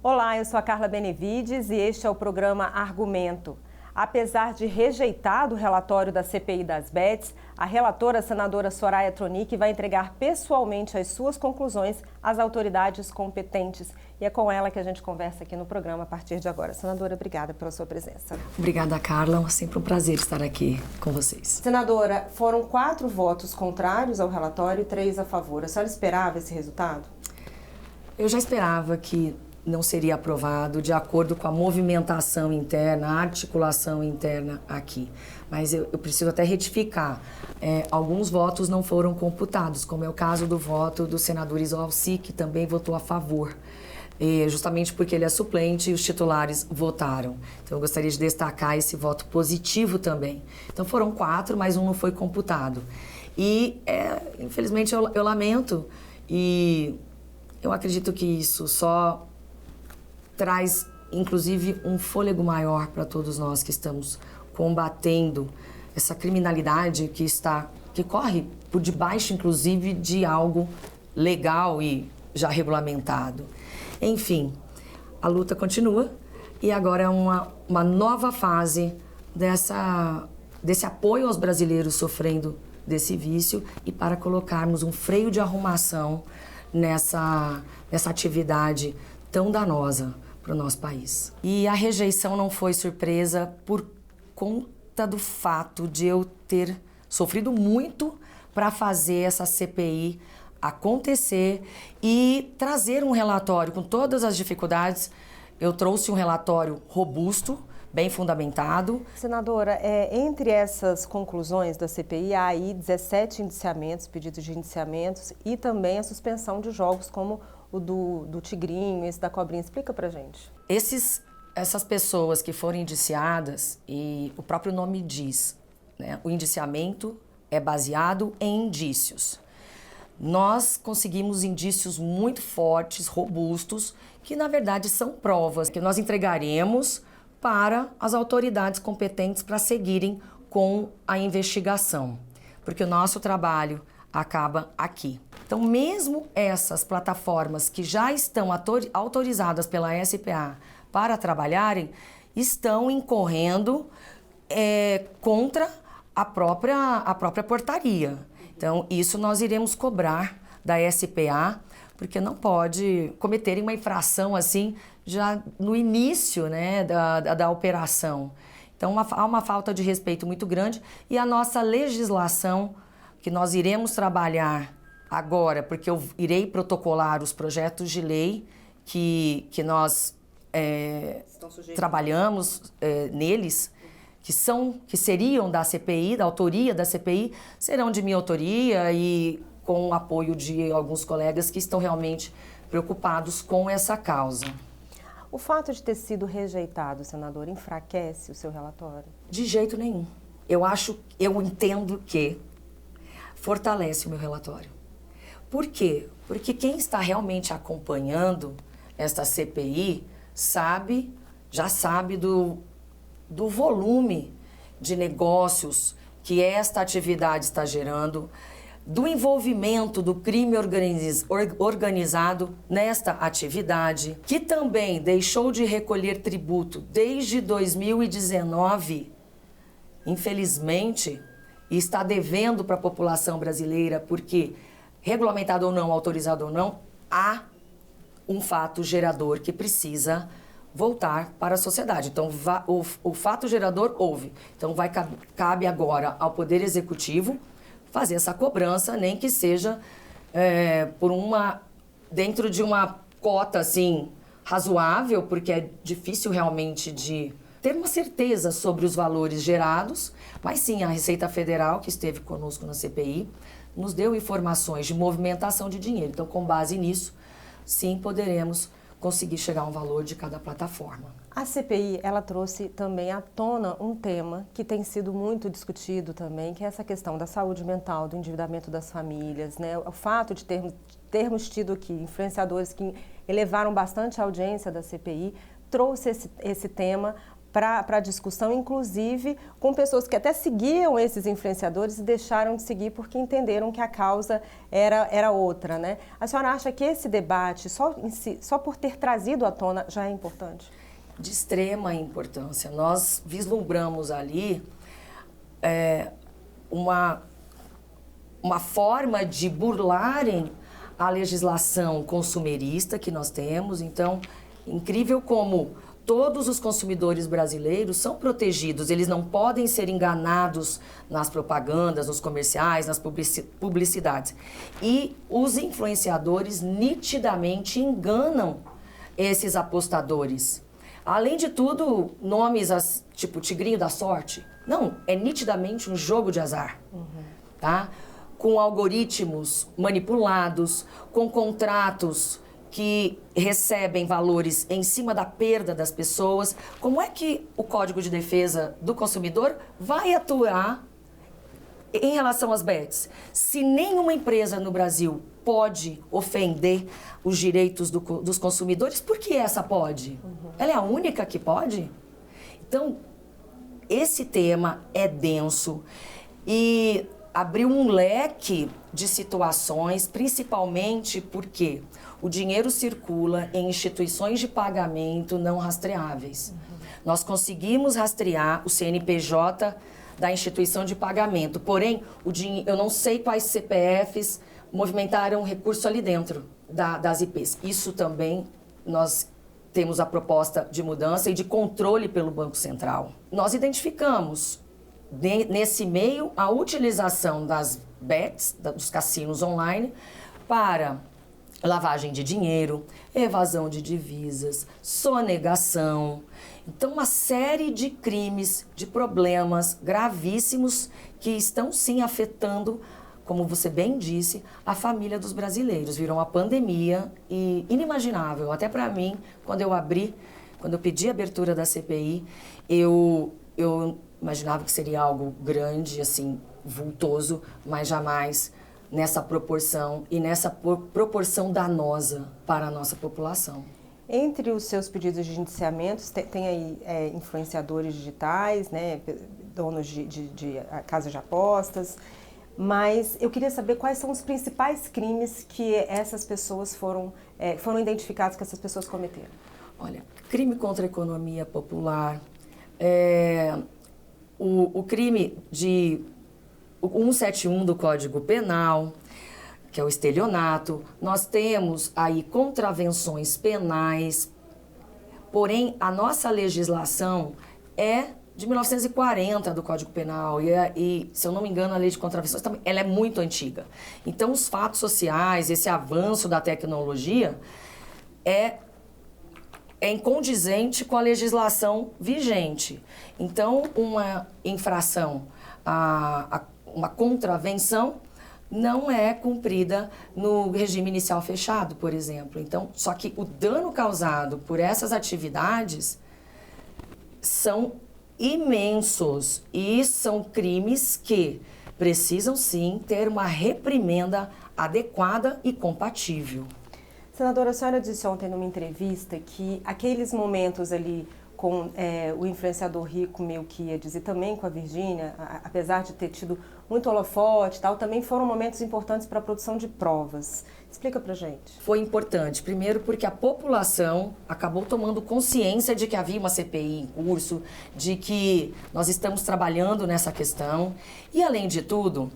Olá, eu sou a Carla Benevides e este é o programa Argumento. Apesar de rejeitado o relatório da CPI das Bets, a relatora, a senadora Soraya Tronic, vai entregar pessoalmente as suas conclusões às autoridades competentes. E é com ela que a gente conversa aqui no programa a partir de agora. Senadora, obrigada pela sua presença. Obrigada, Carla. Sempre um prazer estar aqui com vocês. Senadora, foram 4 votos contrários ao relatório e 3 a favor. A senhora esperava esse resultado? Eu já esperava que não seria aprovado de acordo com a movimentação interna, a articulação interna aqui. Mas eu preciso até retificar. Alguns votos não foram computados, como é o caso do voto do senador Isolci, que também votou a favor. Justamente porque ele é suplente e os titulares votaram. Então eu gostaria de destacar esse voto positivo também. Então foram 4, mas um não foi computado. E infelizmente eu lamento e eu acredito que isso só traz, inclusive, um fôlego maior para todos nós que estamos combatendo essa criminalidade que corre por debaixo, inclusive, de algo legal e já regulamentado. Enfim, a luta continua e agora é uma nova fase desse apoio aos brasileiros sofrendo desse vício e para colocarmos um freio de arrumação nessa atividade tão danosa para o nosso país. E a rejeição não foi surpresa por conta do fato de eu ter sofrido muito para fazer essa CPI acontecer e trazer um relatório com todas as dificuldades. Eu trouxe um relatório robusto, bem fundamentado. Senadora, entre essas conclusões da CPI, há aí 17 indiciamentos, pedidos de indiciamentos e também a suspensão de jogos como o do Tigrinho, esse da Cobrinha. Explica pra gente. Essas pessoas que foram indiciadas, e o próprio nome diz, né? O indiciamento é baseado em indícios. Nós conseguimos indícios muito fortes, robustos, que na verdade são provas que nós entregaremos para as autoridades competentes para seguirem com a investigação, porque o nosso trabalho acaba aqui. Então, mesmo essas plataformas que já estão autorizadas pela SPA para trabalharem, estão incorrendo contra a própria portaria. Então, isso nós iremos cobrar da SPA, porque não pode cometerem uma infração assim já no início, né, da operação. Então, há uma falta de respeito muito grande e a nossa legislação, que nós iremos trabalhar agora, porque eu irei protocolar os projetos de lei que nós trabalhamos neles, que seriam da CPI, da autoria da CPI, serão de minha autoria e com o apoio de alguns colegas que estão realmente preocupados com essa causa. O fato de ter sido rejeitado, senador, enfraquece o seu relatório? De jeito nenhum. Eu entendo que fortalece o meu relatório. Por quê? Porque quem está realmente acompanhando esta CPI já sabe do volume de negócios que esta atividade está gerando, do envolvimento do crime organizado nesta atividade, que também deixou de recolher tributo desde 2019, infelizmente, e está devendo para a população brasileira, porque, regulamentado ou não, autorizado ou não, há um fato gerador que precisa voltar para a sociedade. Então, o fato gerador houve. Então, cabe agora ao Poder Executivo fazer essa cobrança, nem que seja dentro de uma cota, assim, razoável, porque é difícil realmente de ter uma certeza sobre os valores gerados, mas sim, a Receita Federal, que esteve conosco na CPI, nos deu informações de movimentação de dinheiro. Então, com base nisso, sim, poderemos conseguir chegar a um valor de cada plataforma. A CPI, ela trouxe também à tona um tema que tem sido muito discutido também, que é essa questão da saúde mental, do endividamento das famílias, né? O fato de termos tido aqui influenciadores que elevaram bastante a audiência da CPI, trouxe esse tema para a discussão, inclusive com pessoas que até seguiam esses influenciadores e deixaram de seguir porque entenderam que a causa era outra, né? A senhora acha que esse debate, só por ter trazido à tona, já é importante? De extrema importância. Nós vislumbramos ali uma forma de burlarem a legislação consumerista que nós temos. Então, incrível como todos os consumidores brasileiros são protegidos, eles não podem ser enganados nas propagandas, nos comerciais, nas publicidades. E os influenciadores nitidamente enganam esses apostadores. Além de tudo, nomes tipo Tigrinho da Sorte. Não, é nitidamente um jogo de azar, tá? Com algoritmos manipulados, com contratos que recebem valores em cima da perda das pessoas. Como é que o Código de Defesa do Consumidor vai atuar em relação às bets? Se nenhuma empresa no Brasil pode ofender os direitos dos consumidores, por que essa pode? Ela é a única que pode? Então, esse tema é denso e abriu um leque de situações, principalmente porque o dinheiro circula em instituições de pagamento não rastreáveis. Nós conseguimos rastrear o CNPJ da instituição de pagamento, porém, eu não sei quais CPFs movimentaram recurso ali dentro das IPs. Isso também nós temos a proposta de mudança e de controle pelo Banco Central. Nós identificamos nesse meio a utilização das bets, dos cassinos online, para lavagem de dinheiro, evasão de divisas, sonegação. Então, uma série de crimes, de problemas gravíssimos que estão, sim, afetando, como você bem disse, a família dos brasileiros. Virou uma pandemia e inimaginável. Até para mim, quando eu pedi a abertura da CPI, eu imaginava que seria algo grande, assim, vultoso, mas jamais nessa proporção e nessa proporção danosa para a nossa população. Entre os seus pedidos de indiciamentos, tem aí influenciadores digitais, né, donos de casas de apostas, mas eu queria saber quais são os principais crimes que essas pessoas foram identificados que essas pessoas cometeram. Olha, crime contra a economia popular, o crime de 171 do Código Penal, que é o estelionato. Nós temos aí contravenções penais, porém a nossa legislação é de 1940 do Código Penal e, se eu não me engano, a lei de contravenções também, ela é muito antiga. Então, os fatos sociais, esse avanço da tecnologia é incondizente com a legislação vigente. Então, uma infração, uma contravenção, não é cumprida no regime inicial fechado, por exemplo. Então, só que o dano causado por essas atividades são imensos e são crimes que precisam, sim, ter uma reprimenda adequada e compatível. Senadora, a senhora disse ontem numa entrevista que aqueles momentos ali com o influenciador rico Melquiades e também com a Virgínia, apesar de ter tido muito holofote e tal, também foram momentos importantes para a produção de provas. Explica pra gente. Foi importante, primeiro porque a população acabou tomando consciência de que havia uma CPI em curso, de que nós estamos trabalhando nessa questão. E, além de tudo,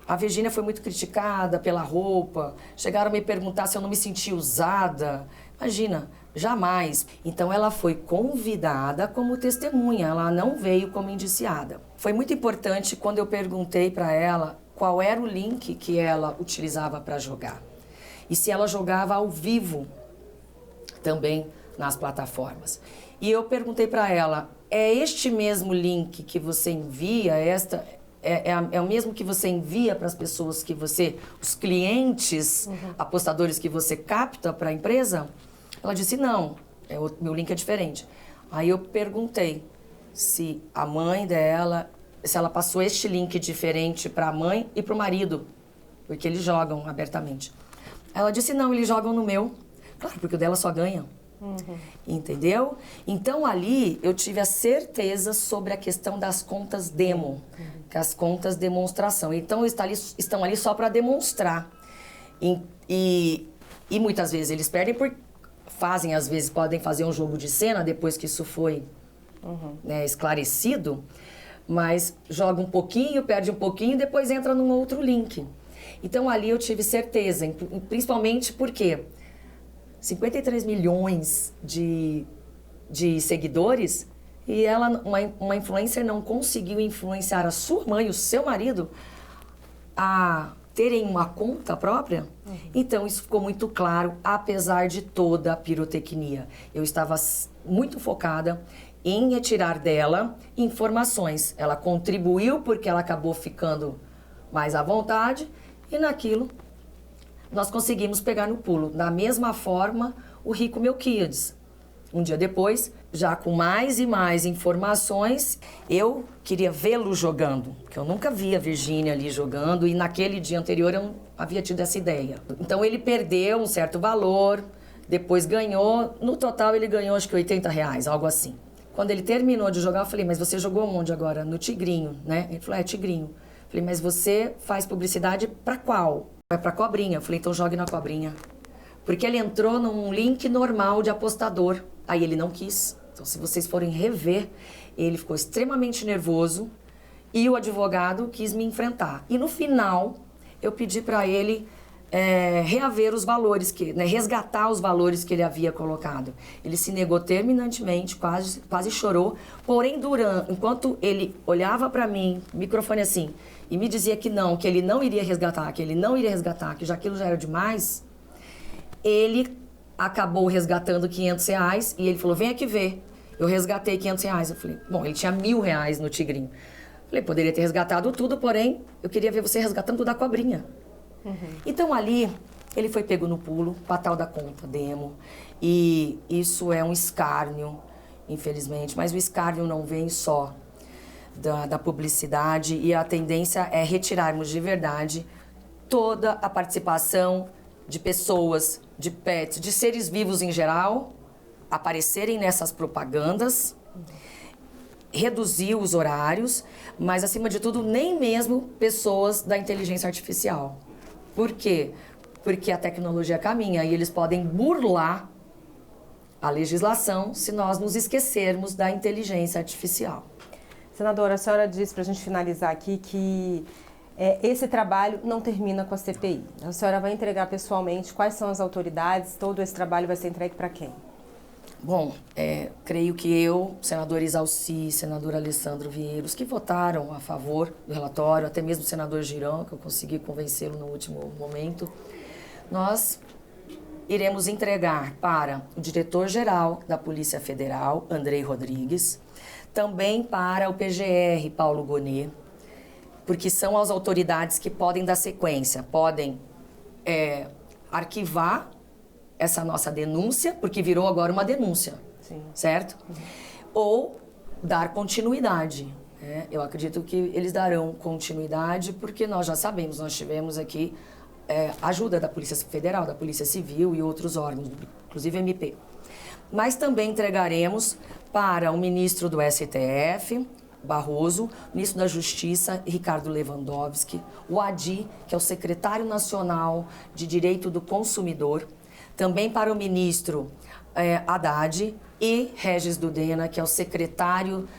a Virgínia foi muito criticada pela roupa, chegaram a me perguntar se eu não me sentia usada. Imagina, jamais. Então, ela foi convidada como testemunha, ela não veio como indiciada. Foi muito importante quando eu perguntei para ela qual era o link que ela utilizava para jogar. E se ela jogava ao vivo também nas plataformas. E eu perguntei para ela, é este mesmo link que você envia, é o mesmo que você envia para as pessoas que os clientes, apostadores que você capta para a empresa? Ela disse, não, meu link é diferente. Aí eu perguntei se a mãe dela, se ela passou este link diferente para a mãe e para o marido, porque eles jogam abertamente. Ela disse, não, eles jogam no meu. Claro, porque o dela só ganha. Entendeu? Então ali eu tive a certeza sobre a questão das contas demo, que as contas demonstração. Então estão ali só para demonstrar. E muitas vezes eles perdem às vezes podem fazer um jogo de cena depois que isso foi né, esclarecido, mas joga um pouquinho, perde um pouquinho e depois entra num outro link. Então ali eu tive certeza, principalmente porque 53 milhões de seguidores e uma influencer não conseguiu influenciar a sua mãe, o seu marido, a terem uma conta própria. Então isso ficou muito claro, apesar de toda a pirotecnia. Eu estava muito focada em retirar dela informações. Ela contribuiu porque ela acabou ficando mais à vontade e naquilo nós conseguimos pegar no pulo. Da mesma forma, o Rico Melquiades. Um dia depois, já com mais e mais informações, eu queria vê-lo jogando, porque eu nunca via a Virgínia ali jogando e naquele dia anterior eu não havia tido essa ideia. Então ele perdeu um certo valor, depois ganhou, no total ele ganhou acho que R$80, algo assim. Quando ele terminou de jogar, eu falei, mas você jogou onde agora? No Tigrinho, né? Ele falou, Tigrinho. Eu falei, mas você faz publicidade pra qual? É pra Cobrinha. Eu falei, então jogue na Cobrinha. Porque ele entrou num link normal de apostador. Aí ele não quis. Então, se vocês forem rever, ele ficou extremamente nervoso e o advogado quis me enfrentar. E no final, eu pedi para ele reaver os valores, resgatar os valores que ele havia colocado. Ele se negou terminantemente, quase chorou. Porém, enquanto ele olhava para mim, microfone assim, e me dizia que ele não iria resgatar, que já aquilo já era demais, ele acabou resgatando R$500 e ele falou, vem aqui ver. Eu resgatei R$500. Eu falei, bom, ele tinha R$1.000 no Tigrinho. Eu falei, poderia ter resgatado tudo, porém, eu queria ver você resgatando da Cobrinha. Então ali, ele foi pego no pulo, com a tal da conta demo. E isso é um escárnio, infelizmente. Mas o escárnio não vem só da publicidade e a tendência é retirarmos de verdade toda a participação de pessoas, de pets, de seres vivos em geral, aparecerem nessas propagandas, reduzir os horários, mas, acima de tudo, nem mesmo pessoas da inteligência artificial. Por quê? Porque a tecnologia caminha e eles podem burlar a legislação se nós nos esquecermos da inteligência artificial. Senadora, a senhora disse, para a gente finalizar aqui, que esse trabalho não termina com a CPI. A senhora vai entregar pessoalmente quais são as autoridades, todo esse trabalho vai ser entregue para quem? Bom, creio que eu, senador Isalci, senador Alessandro Vieiros, que votaram a favor do relatório, até mesmo o senador Girão, que eu consegui convencê-lo no último momento, nós iremos entregar para o diretor-geral da Polícia Federal, Andrei Rodrigues, também para o PGR, Paulo Gonet, porque são as autoridades que podem dar sequência, podem arquivar essa nossa denúncia, porque virou agora uma denúncia, sim, certo? Ou dar continuidade. Eu acredito que eles darão continuidade, porque nós já sabemos, nós tivemos aqui ajuda da Polícia Federal, da Polícia Civil e outros órgãos, inclusive MP. Mas também entregaremos para o ministro do STF, Barroso, o ministro da Justiça, Ricardo Lewandowski, o ADI, que é o secretário nacional de Direito do Consumidor, também para o ministro Haddad e Regis Dudena, que é o secretário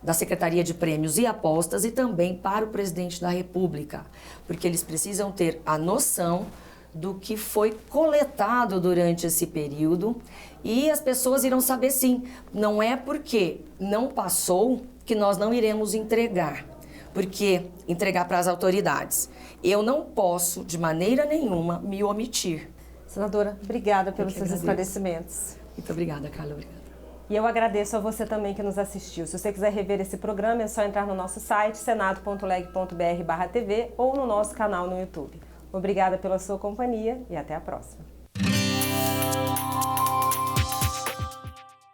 da Secretaria de Prêmios e Apostas, e também para o presidente da República, porque eles precisam ter a noção do que foi coletado durante esse período e as pessoas irão saber sim, não é porque não passou que nós não iremos entregar, porque entregar para as autoridades. Eu não posso, de maneira nenhuma, me omitir. Senadora, obrigada pelos seus esclarecimentos. Muito obrigada, Carla. Obrigada. E eu agradeço a você também que nos assistiu. Se você quiser rever esse programa, é só entrar no nosso site, senado.leg.br/TV ou no nosso canal no YouTube. Obrigada pela sua companhia e até a próxima.